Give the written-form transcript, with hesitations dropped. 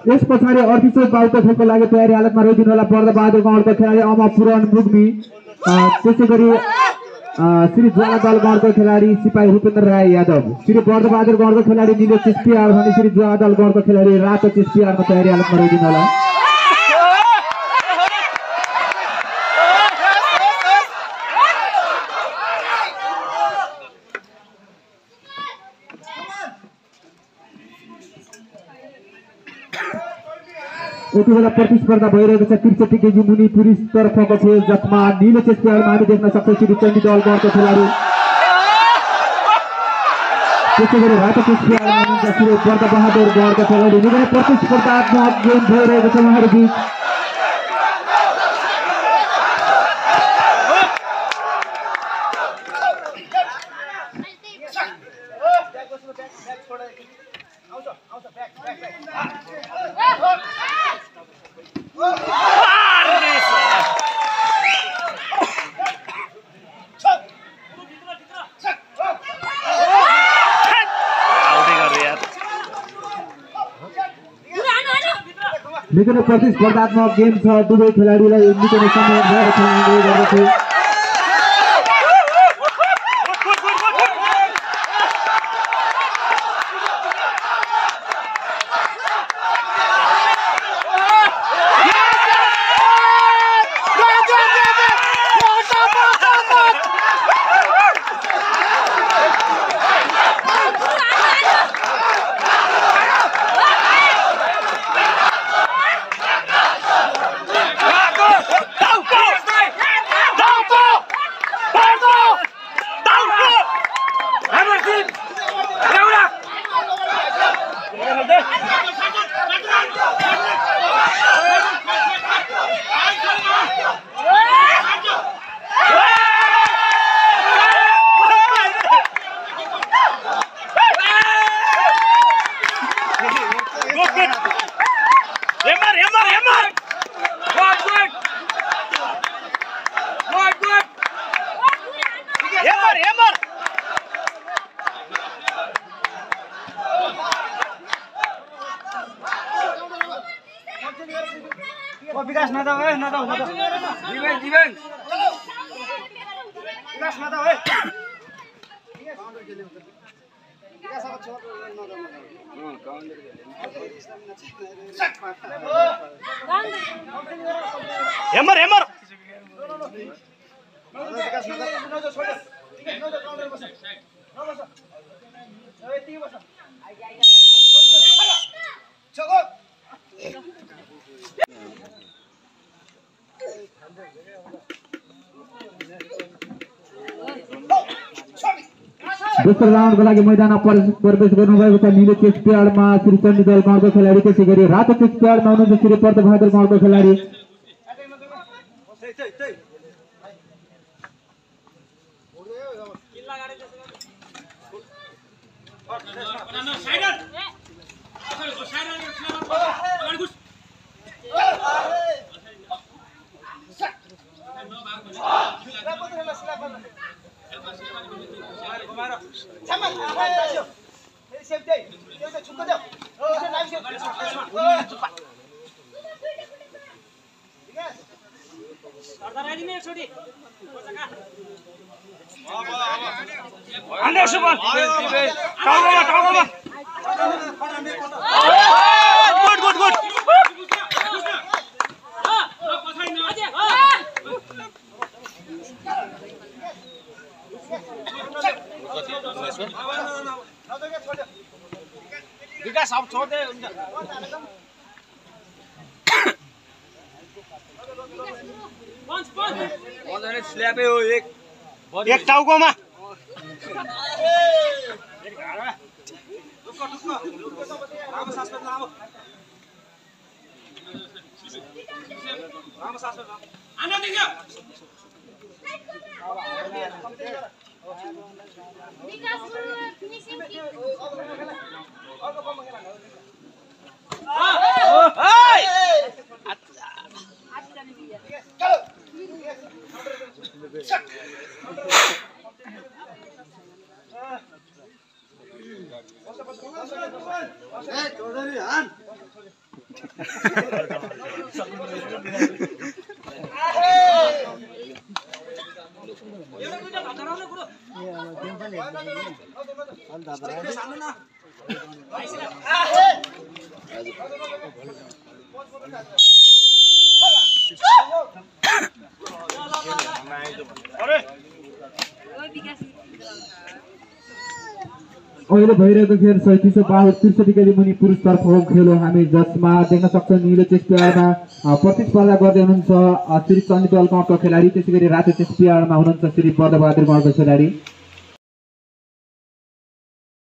यस पछाडि 38 बाउको खेलको लागि तयारी हालतमा रहिदिनु होला बर्दबहादुर गौडको खेलाडी अमा पुराण मुग्मी, त्यसैगरी श्री ज्वालादल गौडको खेलाडी सिपाही रूपेन्द्र राय यादव, श्री बर्दबहादुर गौडको खेलाडी नीलो चिस्पियार भने श्री ज्वालादल गौडको खेलाडी रातो चिस्पियारमा तयारी हालतमा रहिदिनु होला। यति बेला प्रतिस्पर्धा भइरहेको छ 63 केजी मुनि पुरुष तर्फको खेल, जसमा नीलो चेस्पियारमा हामी देख्न सक्छौँ श्री चण्डी दल गौडको खेलाडी, त्यसैगरी रातो चेस्पियारमा हुनुहुन्छ श्री बर्दबहादुर गौडको खेलाडी। निकै प्रतिस्पर्धात्मक गेम भइरहेको छ उहाँहरू बीच। निकै नै प्रतिस्पर्धात्मक गेम छ, दुवै खेलाडीलाई निकै नै समय भएर खेल्ने गर्दथे। दोस्रो राउन्डको लागि मैदानमा प्रवेश गर्नुभएको छ नीलो चेक प्याडमा श्री चण्डी दल गौडको खेलाडी, त्यसै गरी रातो चेक प्याडमा हुनुहुन्छ श्री बर्दबहादुर गौडको खेलाडी। विकास अब छोड़ दे स्ल्यापै हो एक टाउकोमा अहिले भइरहेको खेल 3762 केजी मुनि पुरुषतर्फ हो खेल हो हामी जसमा देख्न सक्छौँ नीलो चेस प्लेयरमा प्रतिस्पर्धा गर्दै हुनुहुन्छ श्री चण्डी दल गाउँका खेलाडी त्यसैगरी रातो चेस प्लेयरमा हुनुहुन्छ श्री बर्दबहादुर गाउँका खेलाडी